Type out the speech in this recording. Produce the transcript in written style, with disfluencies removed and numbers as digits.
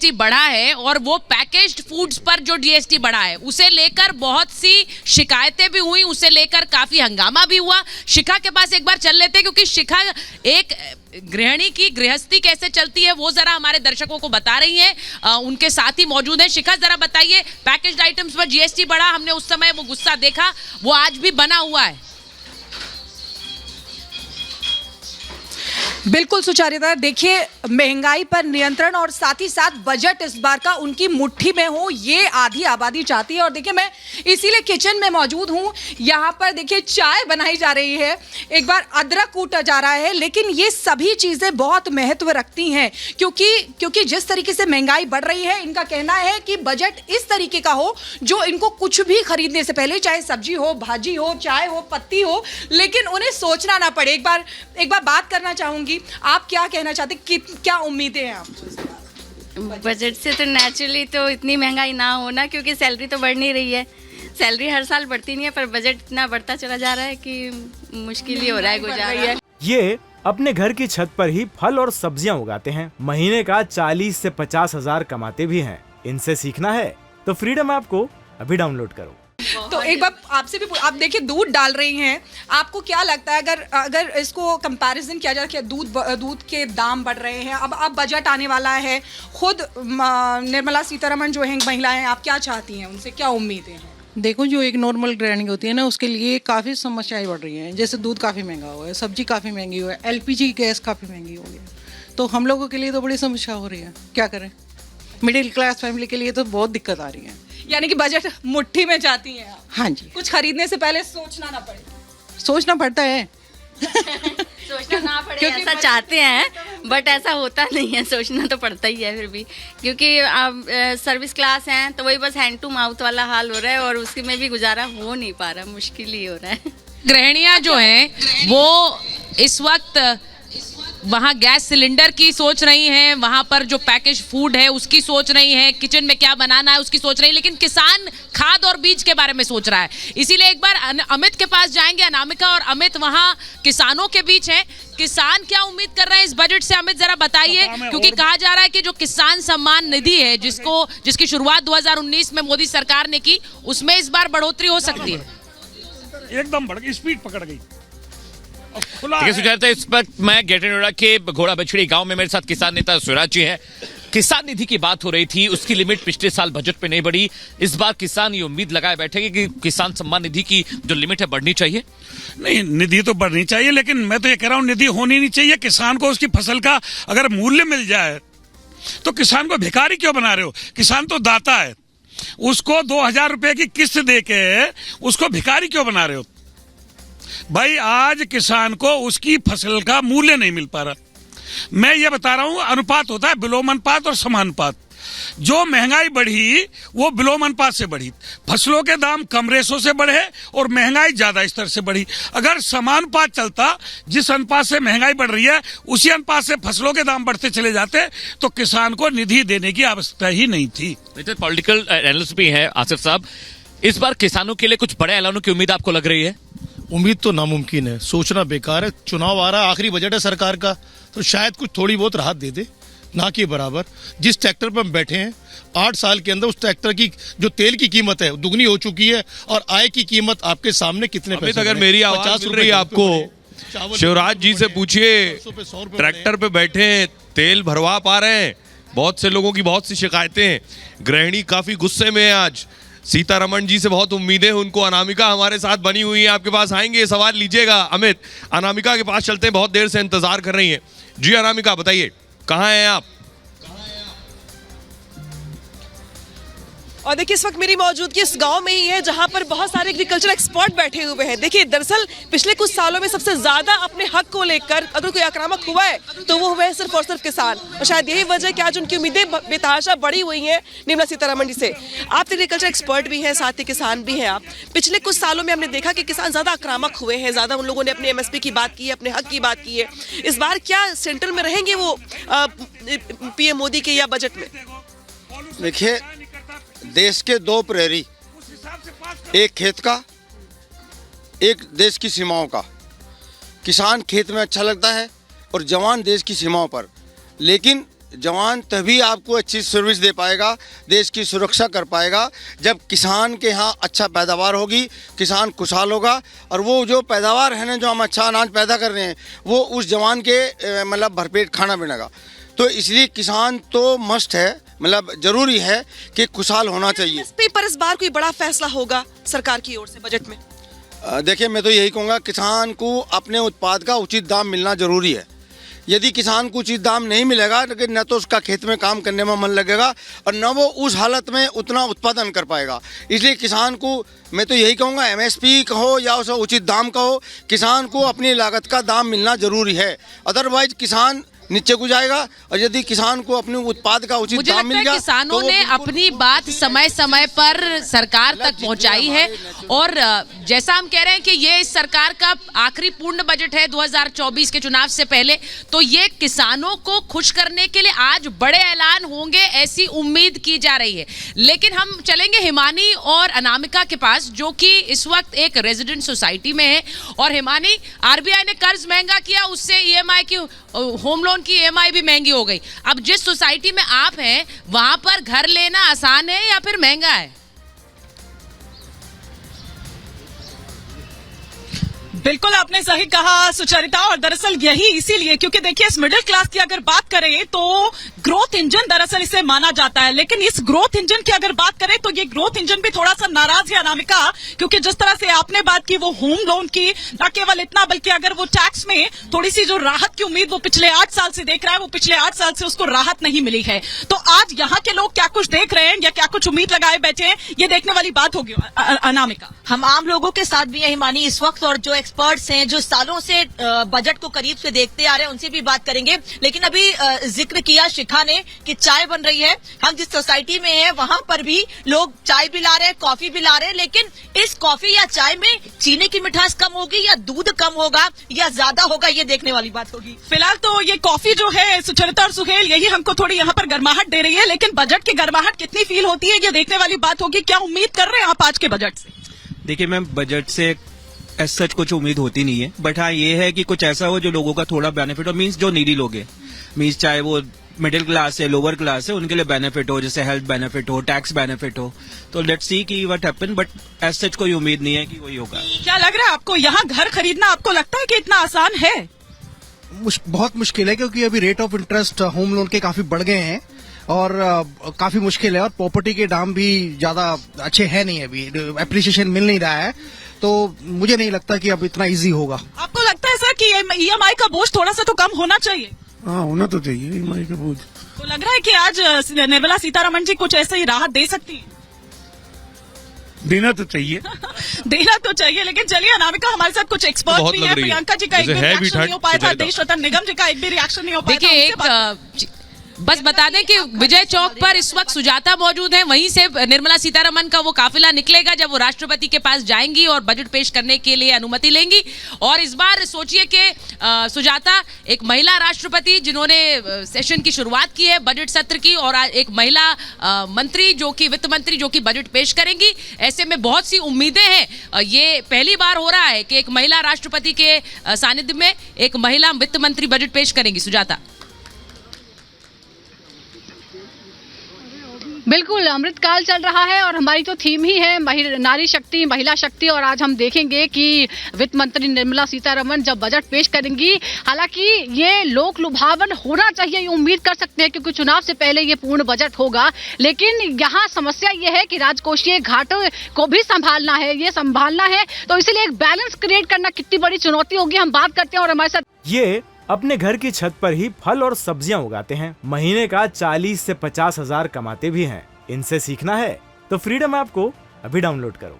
GST बढ़ा है और वो पैकेज्ड फूड्स पर जो जीएसटी बढ़ा है उसे लेकर बहुत सी शिकायतें भी हुई, उसे लेकर काफी हंगामा भी हुआ। शिखा के पास एक बार चल लेते हैं, क्योंकि शिखा एक गृहिणी की गृहस्थी कैसे चलती है वो जरा हमारे दर्शकों को बता रही हैं, उनके साथ ही मौजूद है। शिखा, जरा बताइए, पैकेज्ड आइटम्स पर जीएसटी बढ़ा, हमने उस समय वो गुस्सा देखा, वो आज भी बना हुआ है? बिल्कुल सुचारिता, देखिए महंगाई पर नियंत्रण और साथ ही साथ बजट इस बार का उनकी मुट्ठी में हो, ये आधी आबादी चाहती है। और देखिए मैं इसीलिए किचन में मौजूद हूँ। यहाँ पर देखिए चाय बनाई जा रही है, एक बार अदरक कूटा जा रहा है, लेकिन ये सभी चीज़ें बहुत महत्व रखती हैं क्योंकि जिस तरीके से महंगाई बढ़ रही है, इनका कहना है कि बजट इस तरीके का हो जो इनको कुछ भी खरीदने से पहले, चाहे सब्जी हो, भाजी हो, चाय हो, पत्ती हो, लेकिन उन्हें सोचना ना पड़े। एक बार बात करना चाहूँगी, आप क्या कहना चाहते, क्या उम्मीदें हैं आप बजट से? तो नेचुरली तो इतनी महंगाई ना होना, क्योंकि सैलरी तो बढ़ नहीं रही है। सैलरी हर साल बढ़ती नहीं है, पर बजट इतना बढ़ता चला जा रहा है कि मुश्किल ही हो रहा है गुजारा। ये अपने घर की छत पर ही फल और सब्जियां उगाते हैं, महीने का 40 से 50 हजार कमाते भी हैं। इनसे सीखना है तो फ्रीडम ऐप को अभी डाउनलोड करो। तो एक बार आपसे भी, आप देखिए दूध डाल रही हैं, आपको क्या लगता है अगर इसको कंपैरिजन किया जाए कि दूध के दाम बढ़ रहे हैं, अब बजट आने वाला है, खुद निर्मला सीतारमण जो हैं महिला हैं, आप क्या चाहती हैं, उनसे क्या उम्मीदें हैं? देखो, जो एक नॉर्मल गृहिणी होती है ना, उसके लिए काफ़ी समस्याएं बढ़ रही हैं। जैसे दूध काफ़ी महंगा हुआ है, सब्जी काफ़ी महंगी हुआ है, एलपीजी गैस काफ़ी महंगी हो गई है, तो हम लोगों के लिए तो बड़ी समस्या हो रही है। क्या करें, मिडिल क्लास फैमिली के लिए तो बहुत दिक्कत आ रही है। यानी कि बजट मुट्ठी में जाती हैं आप? हाँ जी, कुछ खरीदने से पहले सोचना ना पड़े। सोचना पड़ता है सोचना ना पड़े ऐसा चाहते हैं, बट ऐसा होता नहीं है, सोचना तो पड़ता ही है फिर भी, क्योंकि अब सर्विस क्लास हैं तो वही बस हैंड टू माउथ वाला हाल हो रहा है, और उसकी में भी गुजारा हो नहीं पा रहा, मुश्किल ही हो रहा है। गृहिणियां जो हैं वो इस वक्त वहाँ गैस सिलेंडर की सोच रही हैं, वहाँ पर जो पैकेज फूड है उसकी सोच रही हैं, किचन में क्या बनाना है उसकी सोच रही है, लेकिन किसान खाद और बीज के बारे में सोच रहा है। इसीलिए एक बार अमित के पास जाएंगे, अनामिका और अमित वहाँ किसानों के बीच हैं। किसान क्या उम्मीद कर रहे हैं इस बजट से, अमित जरा बताइए, क्योंकि कहा जा रहा है कि जो किसान सम्मान निधि है जिसकी शुरुआत 2019 में मोदी सरकार ने की, उसमें इस बार बढ़ोतरी हो सकती है। एकदम बढ़ गई, स्पीड पकड़ गई। सुचारिता, इस वक्त मैं ग्रेटर नोएडा के घोड़ा बछड़ी गांव में, मेरे साथ किसान नेता स्वराज जी हैं। किसान निधि की बात हो रही थी, उसकी लिमिट पिछले साल बजट पे नहीं बढ़ी, इस बार किसान ये उम्मीद लगाए बैठे कि किसान सम्मान निधि की जो लिमिट है बढ़नी चाहिए। नहीं, निधि तो बढ़नी चाहिए, लेकिन मैं तो ये कह रहा हूँ निधि होनी नहीं चाहिए। किसान को उसकी फसल का अगर मूल्य मिल जाए तो किसान को भिखारी क्यों बना रहे हो? किसान तो दाता है, उसको 2000 रुपए की किस्त दे के उसको भिखारी क्यों बना रहे हो? भाई आज किसान को उसकी फसल का मूल्य नहीं मिल पा रहा। मैं ये बता रहा हूं, अनुपात होता है विलोम अनुपात और समानुपात। जो महंगाई बढ़ी वो विलोम अनुपात से बढ़ी, फसलों के दाम कम रेशो से बढ़े और महंगाई ज्यादा स्तर से बढ़ी। अगर समानुपात चलता, जिस अनुपात से महंगाई बढ़ रही है उसी अनुपात से फसलों के दाम बढ़ते चले जाते, तो किसान को निधि देने की आवश्यकता ही नहीं थी। पॉलिटिकल एनालिस्ट भी है आसिफ साहब, इस बार किसानों के लिए कुछ बड़े ऐलानों की उम्मीद आपको लग रही है? उम्मीद तो नामुमकिन है, सोचना बेकार है। चुनाव आ रहा है, आखिरी बजट है सरकार का, तो शायद कुछ थोड़ी बहुत राहत दे दे, ना कि बराबर। जिस ट्रैक्टर पर हम बैठे हैं, 8 साल के अंदर उस ट्रैक्टर की जो तेल की कीमत है दुगनी हो चुकी है, और आय की कीमत आपके सामने कितने पैसे? अगर मेरी आवाज मिल रही है आपको, शिवराज जी से पूछिए, ट्रैक्टर पे बैठे तेल भरवा पा रहे हैं? बहुत से लोगों की बहुत सी शिकायतें हैं, गृहिणी काफी गुस्से में है आज, सीतारमण जी से बहुत उम्मीदें हैं उनको। अनामिका हमारे साथ बनी हुई है, आपके पास आएंगे, सवाल लीजिएगा। अमित, अनामिका के पास चलते हैं, बहुत देर से इंतजार कर रही हैं। जी अनामिका, बताइए कहाँ हैं आप? और देखिए इस वक्त मेरी मौजूदगी इस गांव में ही है जहां पर बहुत सारे एग्रीकल्चर एक्सपर्ट बैठे हुए हैं। देखिए दरअसल पिछले कुछ सालों में सबसे ज्यादा अपने हक को लेकर अगर कोई आक्रामक हुआ है तो वो हुआ है सिर्फ और सिर्फ किसान, और शायद यही वजह है कि आज उनकी उम्मीदें बेतहाशा बढ़ी हुई हैं निर्मला सीतारमण जी से। आप एग्रीकल्चर एक्सपर्ट भी हैं, साथ ही किसान भी हैं आप। पिछले कुछ सालों में हमने देखा कि किसान ज्यादा आक्रामक हुए हैं, ज्यादा उन लोगों ने अपने MSP की बात की है, अपने हक की बात की है। इस बार क्या सेंटर में रहेंगे वो PM मोदी के या बजट में? देखिए, देश के 2 प्रहरी, एक खेत का, एक देश की सीमाओं का। किसान खेत में अच्छा लगता है और जवान देश की सीमाओं पर, लेकिन जवान तभी आपको अच्छी सर्विस दे पाएगा, देश की सुरक्षा कर पाएगा, जब किसान के यहाँ अच्छा पैदावार होगी, किसान खुशहाल होगा। और वो जो पैदावार है ना, जो हम अच्छा अनाज पैदा कर रहे हैं, वो उस जवान के मतलब भरपेट खाना बनेगा। तो इसलिए किसान तो मस्ट है, मतलब जरूरी है कि खुशहाल होना चाहिए। एमएसपी पर इस बार कोई बड़ा फैसला होगा सरकार की ओर से बजट में? देखिए, मैं तो यही कहूँगा, किसान को अपने उत्पाद का उचित दाम मिलना जरूरी है। यदि किसान को उचित दाम नहीं मिलेगा, लेकिन न तो उसका खेत में काम करने में मन लगेगा और न वो उस हालत में उतना उत्पादन कर पाएगा। इसलिए किसान को मैं तो यही कहूँगा, एमएसपी कहो या उसे उचित दाम कहो, किसान को अपनी लागत का दाम मिलना जरूरी है। अदरवाइज किसान नीचे को जाएगा। और यदि किसान को अपने उत्पाद का उचित दाम मिल गया, किसानों ने अपनी बात समय समय पर सरकार तक पहुंचाई है। और जैसा हम कह रहे हैं कि ये इस सरकार का आखिरी पूर्ण बजट है 2024 के चुनाव से पहले, तो ये किसानों को खुश करने के लिए आज बड़े ऐलान होंगे, ऐसी उम्मीद की जा रही है। लेकिन हम चलेंगे हिमानी और अनामिका के पास, जो कि इस वक्त एक रेजिडेंट सोसाइटी में है। और हिमानी, आरबीआई ने कर्ज महंगा किया, उससे ईएमआई की, होम लोन की ईएमआई भी महंगी हो गई। अब जिस सोसाइटी में आप हैं, वहां पर घर लेना आसान है या फिर महंगा है? बिल्कुल आपने सही कहा सुचरिता, और दरअसल यही इसीलिए क्योंकि देखिए इस मिडिल क्लास की अगर बात करें तो ग्रोथ इंजन दरअसल इसे माना जाता है। लेकिन इस ग्रोथ इंजन की अगर बात करें तो ये ग्रोथ इंजन भी थोड़ा सा नाराज है अनामिका, क्योंकि जिस तरह से आपने बात की वो होम लोन की, न केवल इतना बल्कि अगर वो टैक्स में थोड़ी सी जो राहत की उम्मीद वो पिछले 8 साल से देख रहा है, वो पिछले 8 साल से उसको राहत नहीं मिली है। तो आज यहाँ के लोग क्या कुछ देख रहे हैं या क्या कुछ उम्मीद लगाए बैठे हैं, ये देखने वाली बात होगी अनामिका। हम आम लोगों के साथ भी है हिमानी इस वक्त, और जो एक्सपर्ट्स हैं जो सालों से बजट को करीब से देखते आ रहे हैं उनसे भी बात करेंगे। लेकिन अभी जिक्र किया शिखा ने कि चाय बन रही है, हम जिस सोसाइटी में हैं वहां पर भी लोग चाय भी ला रहे हैं, कॉफी भी ला रहे हैं। लेकिन इस कॉफी या चाय में चीनी की मिठास कम होगी या दूध कम होगा या ज्यादा होगा, ये देखने वाली बात होगी। फिलहाल तो ये कॉफी जो है सुचरिता और सुहेल, यही हमको थोड़ी यहाँ पर गर्माहट दे रही है, लेकिन बजट की गर्माहट कितनी फील होती है ये देखने वाली बात होगी। क्या उम्मीद कर रहे हैं आप आज के बजट से? देखिए मैम, बजट से एज सच कुछ उम्मीद होती नहीं है, बट हाँ ये है कि कुछ ऐसा हो जो लोगों का थोड़ा बेनिफिट हो। मीन्स जो नीडी लोग हैं, मीन्स चाहे वो मिडिल क्लास है, लोअर क्लास है, उनके लिए बेनिफिट हो, जैसे हेल्थ बेनिफिट हो, टैक्स बेनिफिट हो। तो लेट्स सी कि what happen, but as such कोई उम्मीद नहीं है कि वही होगा। क्या लग रहा है आपको, यहाँ घर खरीदना आपको लगता है कि इतना आसान है? बहुत मुश्किल है, क्योंकि अभी rate of interest home loan के काफी बढ़ गए हैं और काफी मुश्किल है, और प्रॉपर्टी के दाम भी ज्यादा अच्छे है नहीं, अभी एप्रिसिएशन मिल नहीं रहा है। तो मुझे नहीं लगता कि अब इतना इजी होगा। आपको लगता है सर कि ईएमआई का बोझ थोड़ा सा तो कम होना चाहिए? हाँ, होना तो चाहिए ईएमआई का बोझ। तो लग रहा है कि आज निर्मला सीतारमण जी कुछ ऐसे ही राहत दे सकती है? देना तो चाहिए देना तो चाहिए। लेकिन चलिए अनामिका, हमारे साथ कुछ एक्सपर्ट भी हैं। प्रियंका जी का एक भी रिएक्शन नहीं हो पाया था, देश रतन निगम जी का एक भी रिएक्शन नहीं हो पाया था। देखिए बस बता दें कि विजय चौक पर इस वक्त सुजाता मौजूद है, वहीं से निर्मला सीतारमण का वो काफिला निकलेगा जब वो राष्ट्रपति के पास जाएंगी और बजट पेश करने के लिए अनुमति लेंगी। और इस बार सोचिए कि सुजाता एक महिला राष्ट्रपति जिन्होंने सेशन की शुरुआत की है बजट सत्र की, और एक महिला मंत्री जो कि वित्त मंत्री जो कि बजट पेश करेंगी। ऐसे में बहुत सी उम्मीदें हैं। ये पहली बार हो रहा है कि एक महिला राष्ट्रपति के सानिध्य में एक महिला वित्त मंत्री बजट पेश करेंगी। सुजाता। बिल्कुल, अमृतकाल चल रहा है और हमारी तो थीम ही है नारी शक्ति, महिला शक्ति। और आज हम देखेंगे कि वित्त मंत्री निर्मला सीतारमण जब बजट पेश करेंगी, हालांकि ये लोक लुभावन होना चाहिए, ये उम्मीद कर सकते हैं क्योंकि चुनाव से पहले ये पूर्ण बजट होगा। लेकिन यहाँ समस्या ये है कि राजकोषीय घाटों को भी संभालना है, ये संभालना है, तो इसीलिए एक बैलेंस क्रिएट करना कितनी बड़ी चुनौती होगी, हम बात करते हैं। और हमारे साथ ये अपने घर की छत पर ही फल और सब्जियां उगाते हैं, महीने का 40 से 50 हजार कमाते भी हैं। इनसे सीखना है तो फ्रीडम ऐप को अभी डाउनलोड करो।